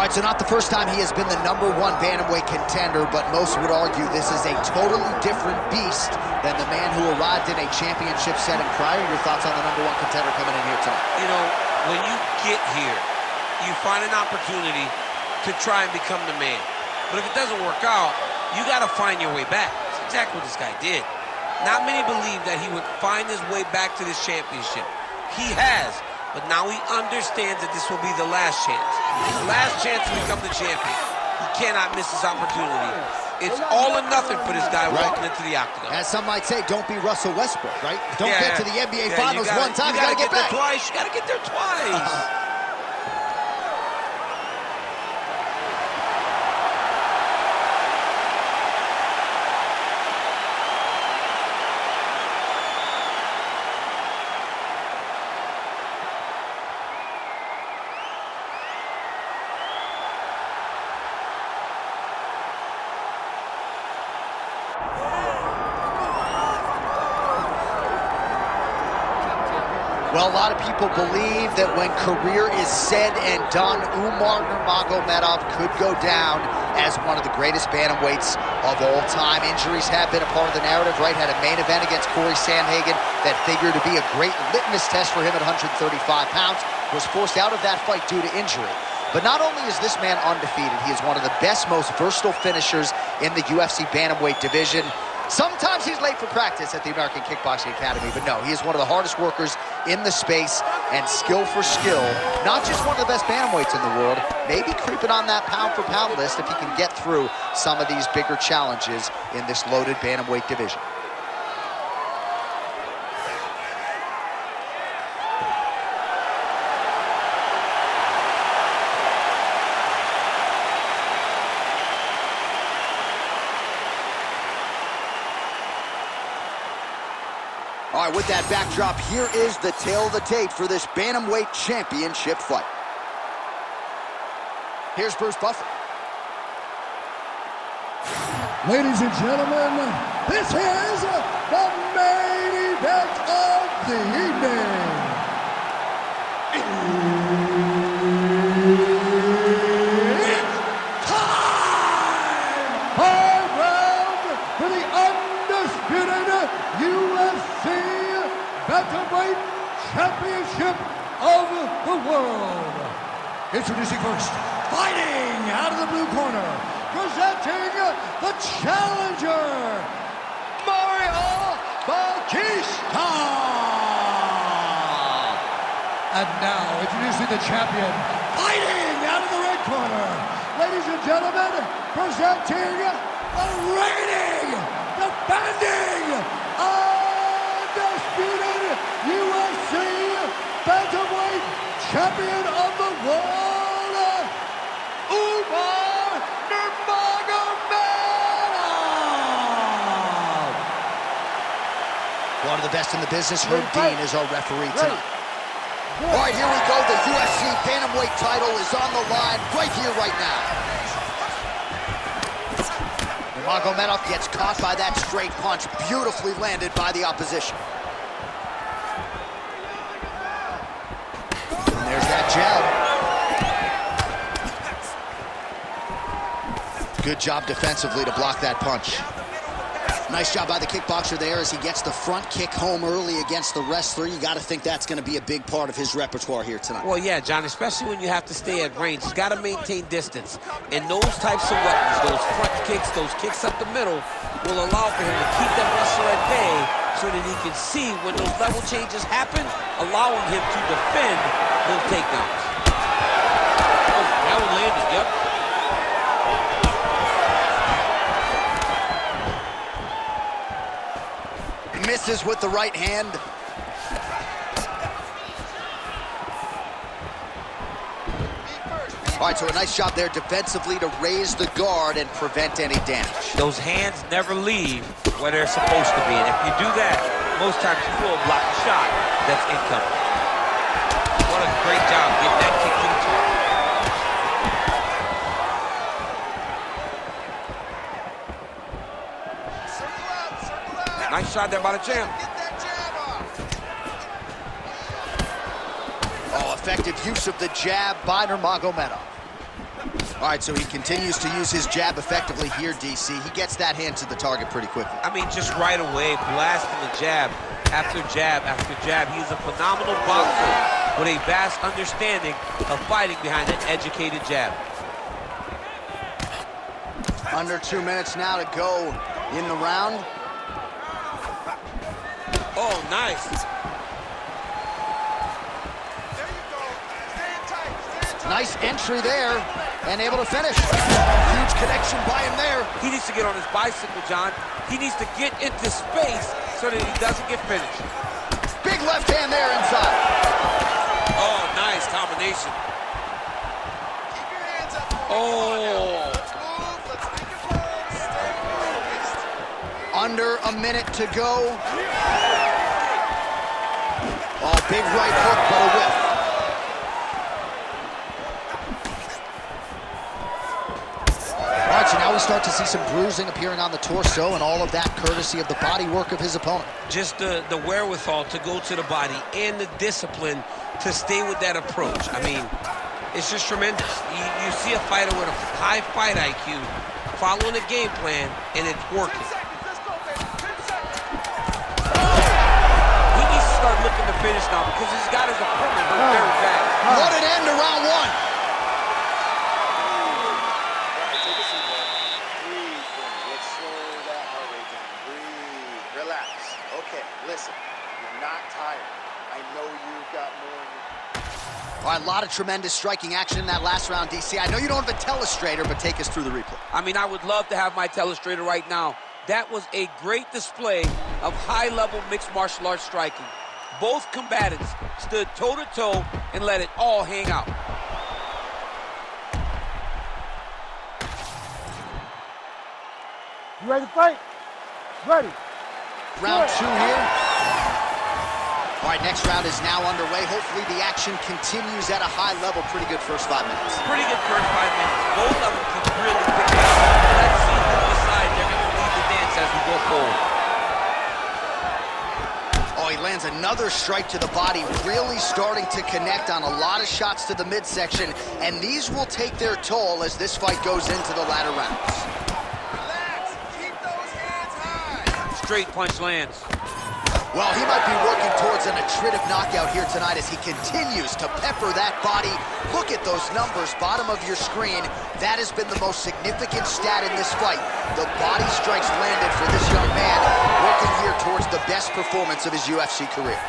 All right, so not the first time he has been the #1 bantamweight contender, but most would argue this is a totally different beast than the man who arrived in a championship setting prior. Your thoughts on the #1 contender coming in here tonight? You know, when you get here, you find an opportunity to try and become the man. But if it doesn't work out, you got to find your way back. That's exactly what this guy did. Not many believe that he would find his way back to this championship. He has, but now he understands that this will be the last chance. The last chance to become the champion. He cannot miss this opportunity. It's all or nothing for this guy walking into the octagon. As some might say, don't be Russell Westbrook, right? Don't get to the NBA Finals one time, you gotta get back. There twice. You gotta get there twice. Well, a lot of people believe that when career is said and done, Umar Nurmagomedov could go down as one of the greatest bantamweights of all time. Injuries have been a part of the narrative, right? Had a main event against Corey Sandhagen that figured to be a great litmus test for him at 135 pounds. Was forced out of that fight due to injury. But not only is this man undefeated, he is one of the best, most versatile finishers in the UFC bantamweight division. Sometimes he's late for practice at the American Kickboxing Academy, but no, he is one of the hardest workers in the space, and skill for skill, not just one of the best bantamweights in the world, maybe creeping on that pound-for-pound list if he can get through some of these bigger challenges in this loaded bantamweight division. All right, with that backdrop, here is the tale of the tape for this bantamweight championship fight. Here's Bruce Buffer. Ladies and gentlemen, this is the main event of the evening. It's time! High round for the undisputed UFC Bantamweight Championship of the world. Introducing first, fighting out of the blue corner, presenting the challenger, Bautista. And now, introducing the champion, fighting out of the red corner, ladies and gentlemen, presenting the reigning, defending, undisputed UFC Bantamweight Champion of the world, Umar Nurmagomedov. One of the best in the business, Herb Dean, is our referee tonight. All right, here we go. The UFC Bantamweight title is on the line right here, right now. Nurmagomedov gets caught by that straight punch, beautifully landed by the opposition. And there's that jab. Good job defensively to block that punch. Nice job by the kickboxer there as he gets the front kick home early against the wrestler. You got to think that's going to be a big part of his repertoire here tonight. Well, yeah, John, especially when you have to stay at range. He's got to maintain distance. And those types of weapons, those front kicks, those kicks up the middle, will allow for him to keep that wrestler at bay so that he can see when those level changes happen, allowing him to defend those takedowns. Oh, that one landed, yep. Misses with the right hand. All right, so a nice job there defensively to raise the guard and prevent any damage. Those hands never leave where they're supposed to be. And if you do that, most times you will block a shot that's incoming. What a great job getting that kick to the target. Nice shot there by the champ. Oh, effective use of the jab by Nurmagomedov. All right, so he continues to use his jab effectively here, DC. He gets that hand to the target pretty quickly. I mean, just right away, blasting the jab after jab after jab. He's a phenomenal boxer with a vast understanding of fighting behind an educated jab. Under 2 minutes now to go in the round. Oh, nice. Nice entry there, and able to finish. Huge connection by him there. He needs to get on his bicycle, John. He needs to get into space so that he doesn't get finished. Big left hand there inside. Oh, nice combination. Oh. Under a minute to go. Oh, big right hook, but a whiff. All right, so now we start to see some bruising appearing on the torso, and all of that courtesy of the body work of his opponent. Just the wherewithal to go to the body and the discipline to stay with that approach. I mean, it's just tremendous. You see a fighter with a high fight IQ following a game plan, and it's working. He needs to start looking to finish now because he's got his opponent hurt very bad. What an end to round one. Listen, you're not tired. I know you've got more in you. All right, a lot of tremendous striking action in that last round, DC. I know you don't have a telestrator, but take us through the replay. I mean, I would love to have my telestrator right now. That was a great display of high-level mixed martial arts striking. Both combatants stood toe-to-toe and let it all hang out. You ready to fight? Ready. Round two here. All right, next round is now underway. Hopefully the action continues at a high level. Pretty good first 5 minutes. Pretty good first 5 minutes. Both of them can really pick it up. Let's see who decides they're going to lead the dance as we go forward. Oh, he lands another strike to the body, really starting to connect on a lot of shots to the midsection, and these will take their toll as this fight goes into the latter rounds. Relax. Keep those hands high. Straight punch lands. Well, he might be working towards an attritive knockout here tonight as he continues to pepper that body. Look at those numbers, bottom of your screen. That has been the most significant stat in this fight. The body strikes landed for this young man, working here towards the best performance of his UFC career.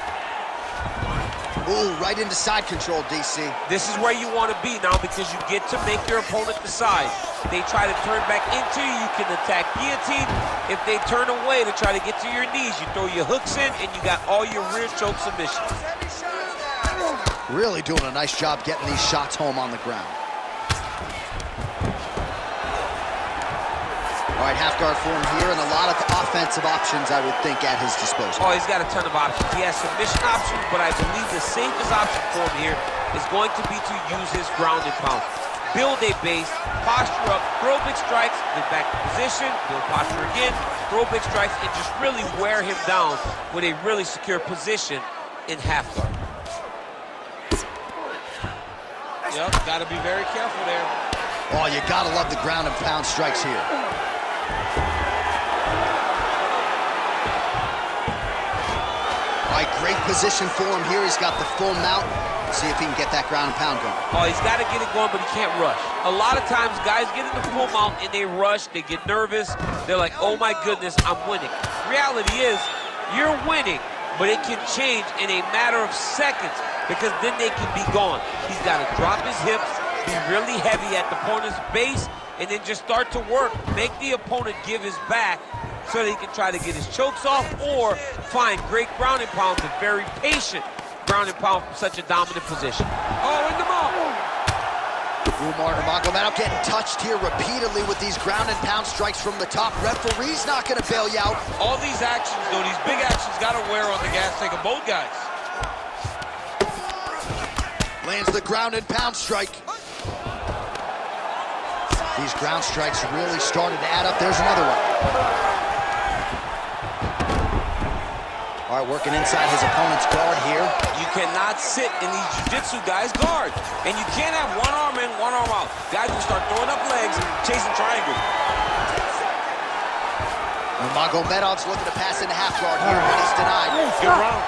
Ooh, right into side control, DC. This is where you want to be now because you get to make your opponent decide. They try to turn back into you, you can attack guillotine. If they turn away to try to get to your knees, you throw your hooks in and you got all your rear choke submissions. Really doing a nice job getting these shots home on the ground. All right, half guard for him here, and a lot of offensive options, I would think, at his disposal. Oh, he's got a ton of options. He has submission options, but I believe the safest option for him here is going to be to use his ground and pound. Build a base, posture up, throw big strikes, get back to position, build posture again, throw big strikes, and just really wear him down with a really secure position in half guard. Yep, got to be very careful there. Oh, you got to love the ground and pound strikes here. All right, great position for him here. He's got the full mount. See if he can get that ground and pound going. Oh, he's got to get it going, but he can't rush. A lot of times, guys get in the full mount and they rush, they get nervous. They're like, oh my goodness, I'm winning. Reality is, you're winning, but it can change in a matter of seconds because then they can be gone. He's got to drop his hips, be really heavy at the opponent's base, and then just start to work. Make the opponent give his back so that he can try to get his chokes off or find great ground and pound, but very patient ground and pound from such a dominant position. Oh, in the mouth. Umar Nurmagomedov getting touched here repeatedly with these ground and pound strikes from the top. Referee's not going to bail you out. All these actions, though, these big actions got to wear on the gas tank of both guys. Lands the ground and pound strike. These ground strikes really started to add up. There's another one. All right, working inside his opponent's guard here. You cannot sit in these jiu-jitsu guys' guard. And you can't have one arm in, one arm out. Guys will start throwing up legs, chasing triangles. Nurmagomedov's looking to pass into half guard here, but he's denied. Good round.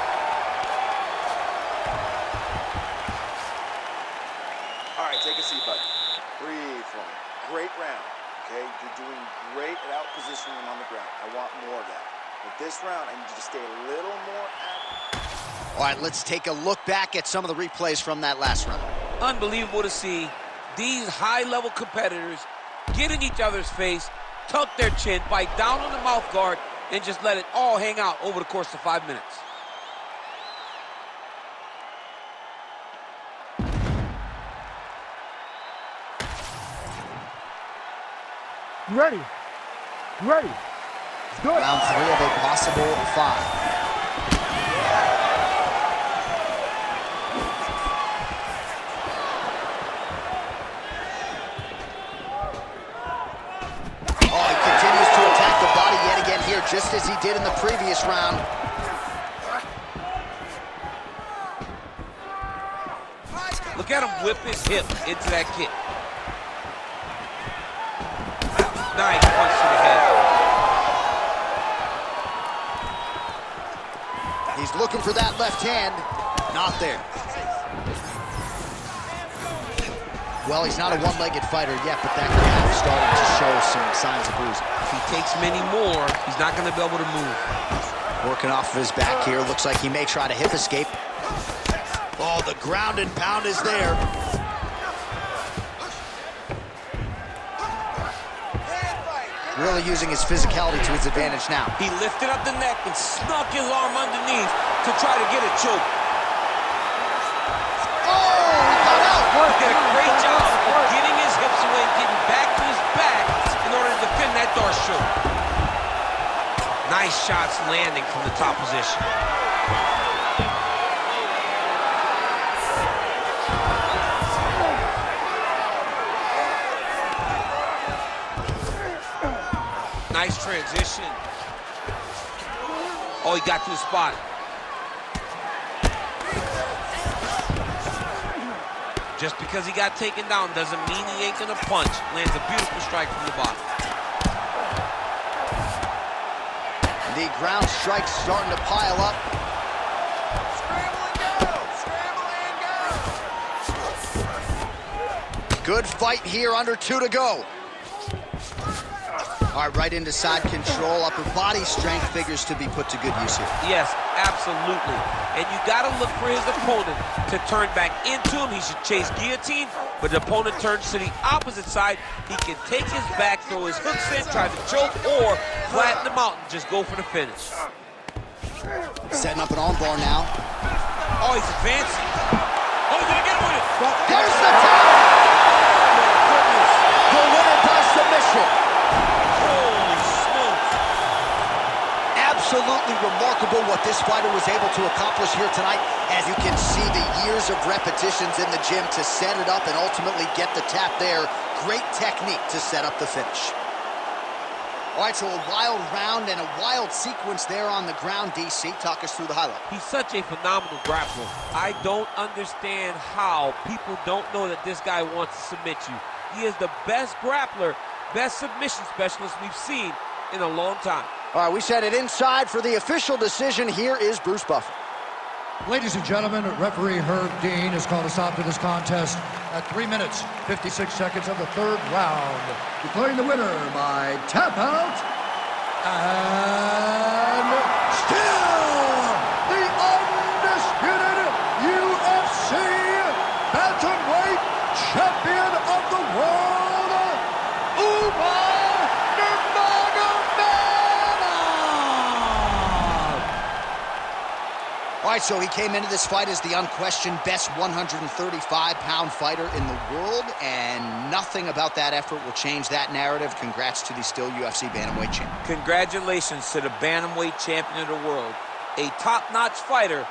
All right, take a seat, buddy. Breathe for me. Great round, okay? You're doing great at out-positioning him on the ground. I want more of that. But this round, I need you to stay a little more active. All right, let's take a look back at some of the replays from that last round. Unbelievable to see these high-level competitors get in each other's face, tuck their chin, bite down on the mouth guard, and just let it all hang out over the course of 5 minutes. You ready? You ready? Let's do it. Round 3 of a possible 5. Oh, he continues to attack the body yet again here, just as he did in the previous round. Look at him whip his hip into that kick. Nice punch to the head. He's looking for that left hand. Not there. Well, he's not a one-legged fighter yet, but that calf starting to show some signs of bruising. If he takes many more, he's not going to be able to move. Working off of his back here. Looks like he may try to hip escape. Oh, the ground and pound is there. Really using his physicality to his advantage now. He lifted up the neck and snuck his arm underneath to try to get a choke. Oh, he got out. He did a great job of getting his hips away and getting back to his back in order to defend that door choke. Nice shots landing from the top position. Nice transition. Oh, he got to the spot. Just because he got taken down doesn't mean he ain't gonna punch. Lands a beautiful strike from the bottom. The ground strikes starting to pile up. Scramble and go! Good fight here, under 2 to go. All right, right into side control. Upper body strength figures to be put to good use here. Yes, absolutely. And you gotta look for his opponent to turn back into him. He should chase guillotine, but the opponent turns to the opposite side. He can take his back, throw his hooks in, try to choke, or flatten him out and just go for the finish. Setting up an armbar now. Oh, he's advancing. Oh, he's gonna get with it. There's the tap! The winner by submission. Holy smokes. Absolutely remarkable what this fighter was able to accomplish here tonight. As you can see, the years of repetitions in the gym to set it up and ultimately get the tap there. Great technique to set up the finish. All right, so a wild round and a wild sequence there on the ground. DC, talk us through the highlight. He's such a phenomenal grappler. I don't understand how people don't know that this guy wants to submit you. He is the best grappler, best submission specialist we've seen in a long time. All right, we set it inside for the official decision. Here is Bruce Buffer. Ladies and gentlemen, referee Herb Dean has called a stop to this contest at 3 minutes, 56 seconds of the 3rd round, declaring the winner by tap out, and still the undisputed UFC bantamweight champion of the world, Umar Nurmagomedov! All right, so he came into this fight as the unquestioned best 135-pound fighter in the world, and nothing about that effort will change that narrative. Congrats to the still UFC bantamweight champion. Congratulations to the bantamweight champion of the world. A top-notch fighter